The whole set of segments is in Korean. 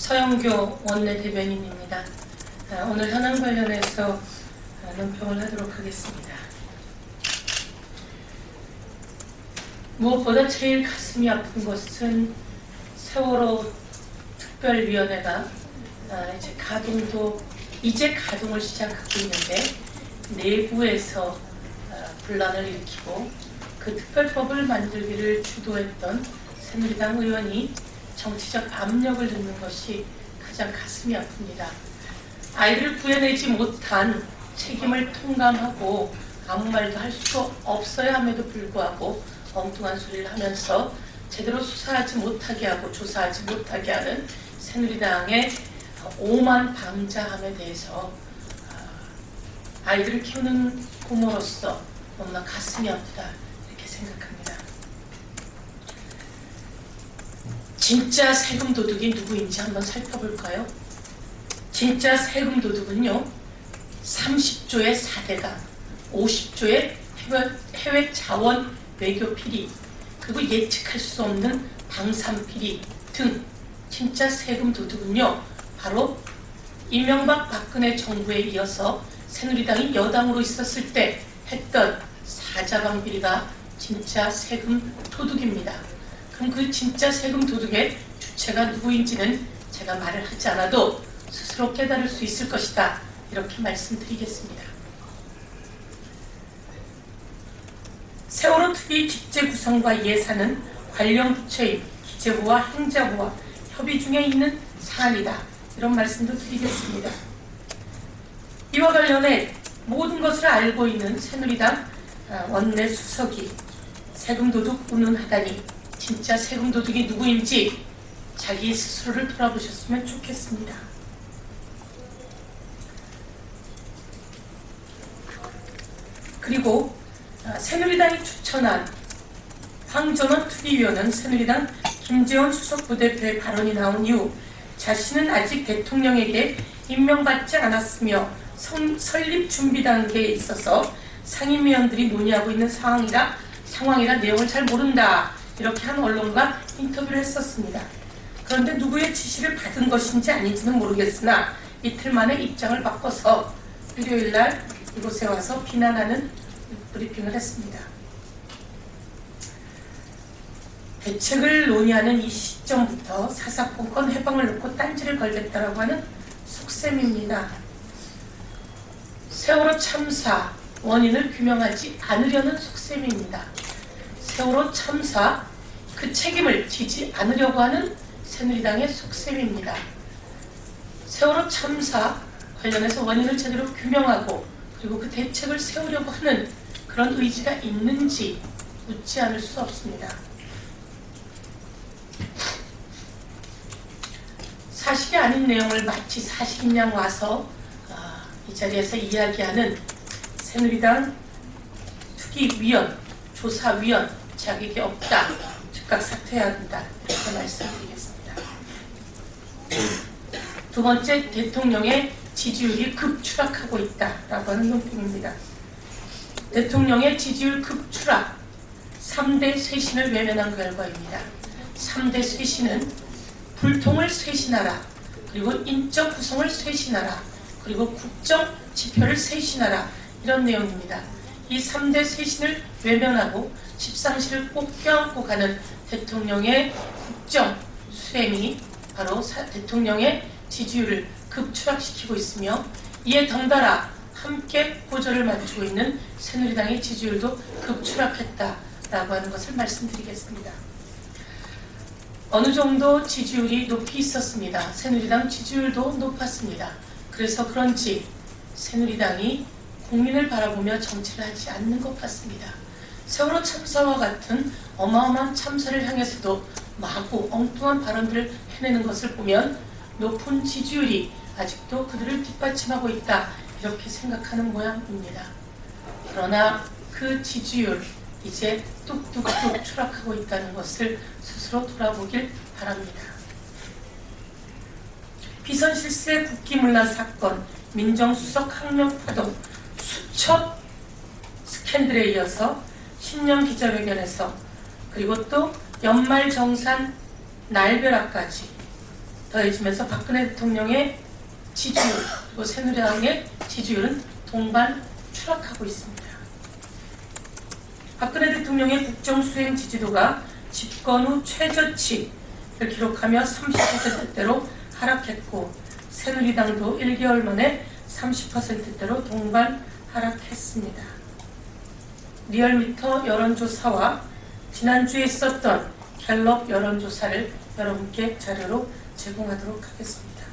서영교 원내대변인입니다. 오늘 현안 관련해서 논평을 하도록 하겠습니다. 무엇보다 제일 가슴이 아픈 것은 세월호 특별위원회가 이제 가동을 시작하고 있는데 내부에서 분란을 일으키고 그 특별법을 만들기를 주도했던 새누리당 의원이 정치적 압력을 넣는 것이 가장 가슴이 아픕니다. 아이들을 구해내지 못한 책임을 통감하고 아무 말도 할 수 없어야 함에도 불구하고 엉뚱한 소리를 하면서 제대로 수사하지 못하게 하고 조사하지 못하게 하는 새누리당의 오만 방자함에 대해서 아이들을 키우는 부모로서 너무나 가슴이 아프다 이렇게 생각합니다. 진짜 세금 도둑이 누구인지 한번 살펴볼까요? 진짜 세금 도둑은요, 30조의 4대강, 50조의 해외 자원 외교 비리, 그리고 예측할 수 없는 방산 비리 등 진짜 세금 도둑은요, 바로 이명박 박근혜 정부에 이어서 새누리당이 여당으로 있었을 때 했던 사자방 비리가 진짜 세금 도둑입니다. 그럼 그 진짜 세금 도둑의 주체가 누구인지는 제가 말을 하지 않아도 스스로 깨달을 수 있을 것이다 이렇게 말씀드리겠습니다. 세월호 특위 직제 구성과 예산은 관련 부처인 기재부와 행자부와 협의 중에 있는 사안이다 이런 말씀도 드리겠습니다. 이와 관련해 모든 것을 알고 있는 새누리당 원내 수석이 세금 도둑 운운하다니 진짜 세금 도둑이 누구인지 자기 스스로를 돌아보셨으면 좋겠습니다. 그리고 새누리당이 추천한 황전원 특위위원은 새누리당 김재원 수석 부대표의 발언이 나온 이후 자신은 아직 대통령에게 임명받지 않았으며 설립 준비 단계에 있어서 상임위원들이 논의하고 있는 상황이라 내용을 잘 모른다 이렇게 한 언론과 인터뷰를 했었습니다. 그런데 누구의 지시를 받은 것인지 아닌지는 모르겠으나 이틀 만에 입장을 바꿔서 일요일날 이곳에 와서 비난하는 브리핑을 했습니다. 대책을 논의하는 이 시점부터 사사건건 해방을 놓고 딴지를 걸겠다라고 하는 속셈입니다. 세월호 참사 원인을 규명하지 않으려는 속셈입니다. 세월호 참사 그 책임을 지지 않으려고 하는 새누리당의 속셈입니다. 세월호 참사 관련해서 원인을 제대로 규명하고 그리고 그 대책을 세우려고 하는 그런 의지가 있는지 묻지 않을 수 없습니다. 사실이 아닌 내용을 마치 사실인 양 와서 이 자리에서 이야기하는 새누리당 특위위원, 조사위원 자격이 없다. 즉각 사퇴해야 한다. 이렇게 말씀드리겠습니다. 두 번째, 대통령의 지지율이 급추락하고 있다라고 하는 논평입니다. 대통령의 지지율 급추락, 3대 쇄신을 외면한 결과입니다. 3대 쇄신은 불통을 쇄신하라, 그리고 인적 구성을 쇄신하라, 그리고 국정 지표를 쇄신하라 이런 내용입니다. 이 3대 쇄신을 외면하고 십상시를 꼭 껴안고 가는 대통령의 국정 수행이 바로 대통령의 지지율을 급추락시키고 있으며 이에 덩달아 함께 고절을 맞추고 있는 새누리당의 지지율도 급추락했다라고 하는 것을 말씀드리겠습니다. 어느 정도 지지율이 높이 있었습니다. 새누리당 지지율도 높았습니다. 그래서 그런지 새누리당이 국민을 바라보며 정치를 하지 않는 것 같습니다. 세월호 참사와 같은 어마어마한 참사를 향해서도 마구 엉뚱한 발언들을 해내는 것을 보면 높은 지지율이 아직도 그들을 뒷받침하고 있다 이렇게 생각하는 모양입니다. 그러나 그 지지율 이제 뚝뚝뚝 추락하고 있다는 것을 스스로 돌아보길 바랍니다. 비선실세 국기문란 사건, 민정수석 학력 파동, 수첩 스캔들에 이어서 신년 기자회견에서 그리고 또 연말정산 날벼락까지 더해지면서 박근혜 대통령의 지지율 그리고 새누리당의 지지율은 동반 추락하고 있습니다. 박근혜 대통령의 국정수행 지지도가 집권 후 최저치를 기록하며 30%대로 하락했고 새누리당도 1개월 만에 30%대로 동반 하락했습니다. 리얼미터 여론조사와 지난주에 있었던 갤럽 여론조사를 여러분께 자료로 제공하도록 하겠습니다.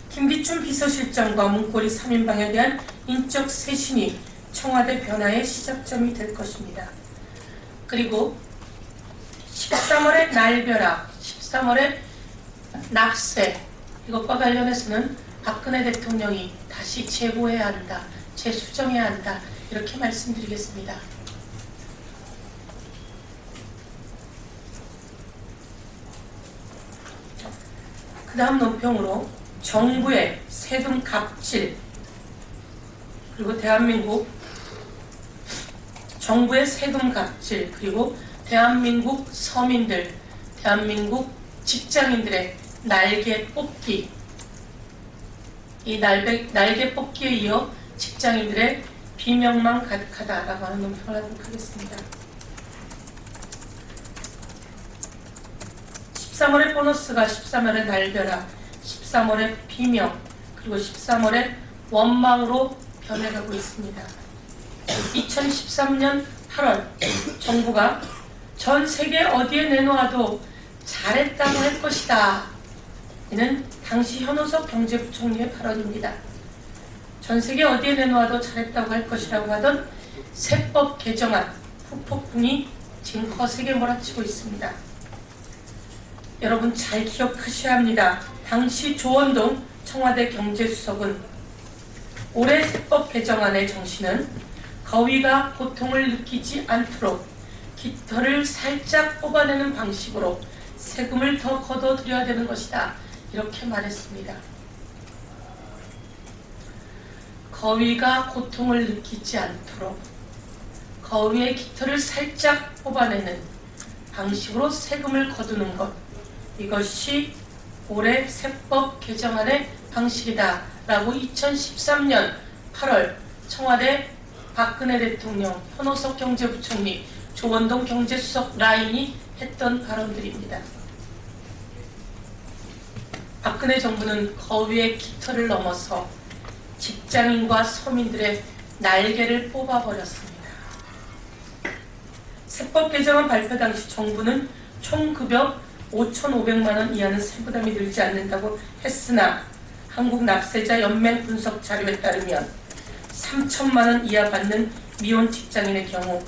김기춘 비서실장과 문고리 3인방에 대한 인적 쇄신이 청와대 변화의 시작점이 될 것입니다. 그리고 13월의 날벼락, 13월의 낙세 이것과 관련해서는 박근혜 대통령이 다시 재고해야 한다, 재수정해야 한다 이렇게 말씀드리겠습니다. 그 다음 논평으로 정부의 세금 갑질 그리고 정부의 세금 갑질 그리고 대한민국 서민들, 대한민국 직장인들의 날개 뽑기 이 날개 뽑기에 이어 직장인들의 비명만 가득하다라고 하는 논평을 하도록 하겠습니다. 13월의 보너스가 13월의 날벼락, 13월의 비명, 그리고 13월의 원망으로 변해가고 있습니다. 2013년 8월 정부가 전 세계 어디에 내놓아도 잘했다고 할 것이다. 이는 당시 현우석 경제부총리의 발언입니다. 전 세계 어디에 내놓아도 잘했다고 할 것이라고 하던 세법 개정안 후폭풍이 지금 거세게 몰아치고 있습니다. 여러분 잘 기억하셔야 합니다. 당시 조원동 청와대 경제수석은 올해 세법 개정안의 정신은 거위가 고통을 느끼지 않도록 깃털을 살짝 뽑아내는 방식으로 세금을 더 걷어들여야 되는 것이다. 이렇게 말했습니다. 거위가 고통을 느끼지 않도록 거위의 깃털을 살짝 뽑아내는 방식으로 세금을 거두는 것 이것이 올해 세법 개정안의 방식이다 라고 2013년 8월 청와대 박근혜 대통령, 현우석 경제부총리, 조원동 경제수석 라인이 했던 발언들입니다. 박근혜 정부는 거위의 깃털을 넘어서 직장인과 서민들의 날개를 뽑아버렸습니다. 세법 개정안 발표 당시 정부는 총급여 5,500만원 이하는 세부담이 늘지 않는다고 했으나 한국납세자연맹 분석 자료에 따르면 3천만원 이하 받는 미혼 직장인의 경우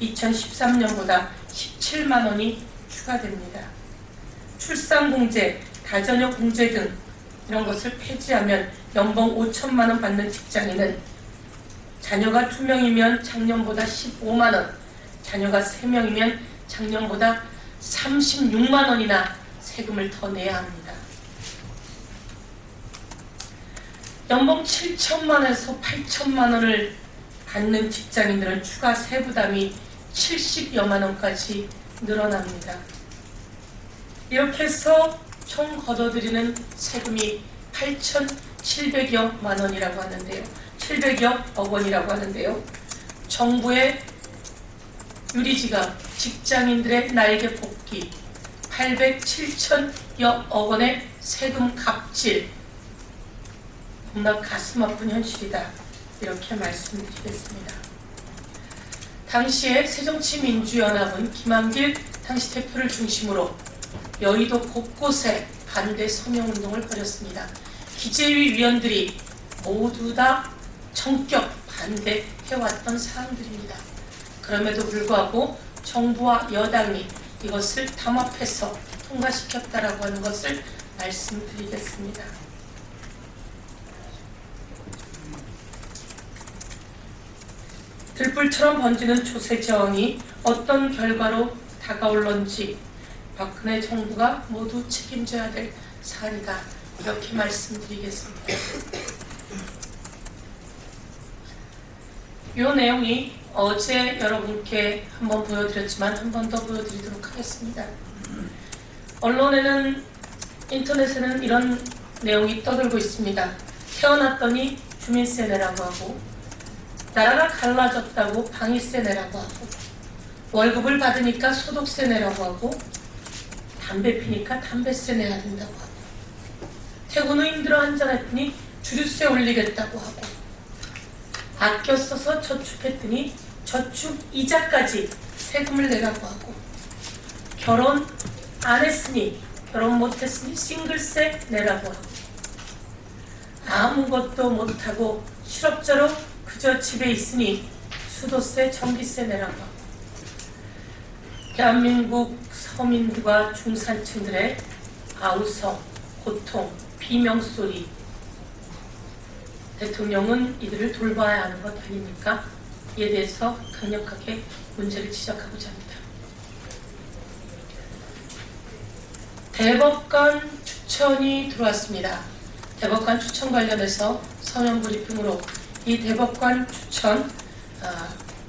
2013년보다 17만원이 추가됩니다. 출산공제, 다자녀 공제 등 이런 것을 폐지하면 연봉 5천만원 받는 직장인은 자녀가 2명이면 작년보다 15만원, 자녀가 3명이면 작년보다 36만원이나 세금을 더 내야 합니다. 연봉 7천만원에서 8천만원을 받는 직장인들은 추가 세부담이 70여만원까지 늘어납니다. 이렇게 해서 총 걷어들이는 세금이 8,700여만원이라고 하는데요. 700여억 원이라고 하는데요. 정부의 유리지갑, 직장인들의 날개 뽑기, 807천여억 원의 세금 갑질, 너무나 가슴 아픈 현실이다. 이렇게 말씀드리겠습니다. 당시에 새정치민주연합은 김한길 당시 대표를 중심으로 여의도 곳곳에 반대 서명운동을 벌였습니다. 기재위 위원들이 모두 다 전격 반대해왔던 사항들입니다. 그럼에도 불구하고 정부와 여당이 이것을 담합해서 통과시켰다라고 하는 것을 말씀드리겠습니다. 들불처럼 번지는 조세 저항이 어떤 결과로 다가올런지 박근혜 정부가 모두 책임져야 될 사안이다. 이렇게 말씀드리겠습니다. 이 내용이 어제 여러분께 한번 보여드렸지만 한 번 더 보여드리도록 하겠습니다. 언론에는, 인터넷에는 이런 내용이 떠돌고 있습니다. 태어났더니 주민세 내라고 하고, 나라가 갈라졌다고 방위세 내라고 하고, 월급을 받으니까 소득세 내라고 하고, 담배 피니까 담배세 내야 된다고 하고, 퇴근 후 힘들어 한잔했더니 주류세 올리겠다고 하고, 아껴 써서 저축했더니 저축 이자까지 세금을 내라고 하고, 결혼 안 했으니, 결혼 못했으니 싱글세 내라고 하고, 아무것도 못하고 실업자로 그저 집에 있으니 수도세, 전기세 내라고 하고, 대한민국 서민과 중산층들의 아우성, 고통, 비명소리, 대통령은 이들을 돌봐야 하는 것 아닙니까? 이에 대해서 강력하게 문제를 지적하고자 합니다. 대법관 추천이 들어왔습니다. 대법관 추천 관련해서 서면 브리핑으로 이 대법관 추천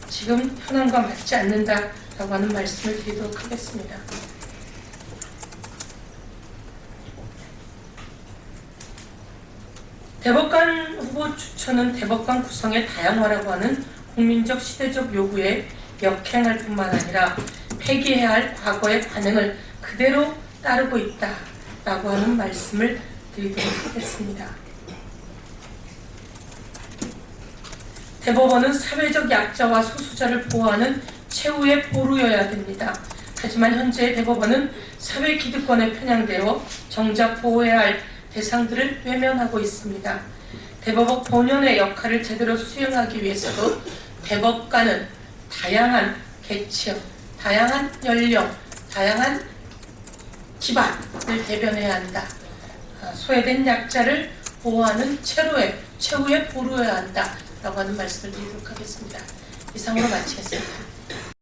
지금 현황과 맞지 않는다라고 하는 말씀을 드리도록 하겠습니다. 대법관 후보 추천은 대법관 구성의 다양화라고 하는 국민적 시대적 요구에 역행할 뿐만 아니라 폐기해야 할 과거의 관행을 그대로 따르고 있다라고 하는 말씀을 드리도록 하겠습니다. 대법원은 사회적 약자와 소수자를 보호하는 최후의 보루여야 됩니다. 하지만 현재의 대법원은 사회 기득권에 편향되어 정작 보호해야 할 대상들을 외면하고 있습니다. 대법원 본연의 역할을 제대로 수행하기 위해서도 대법관은 다양한 계층, 다양한 연령, 다양한 기반을 대변해야 한다. 소외된 약자를 보호하는 최후의 보루여야 한다. 라고 하는 말씀을 드리도록 하겠습니다. 이상으로 마치겠습니다.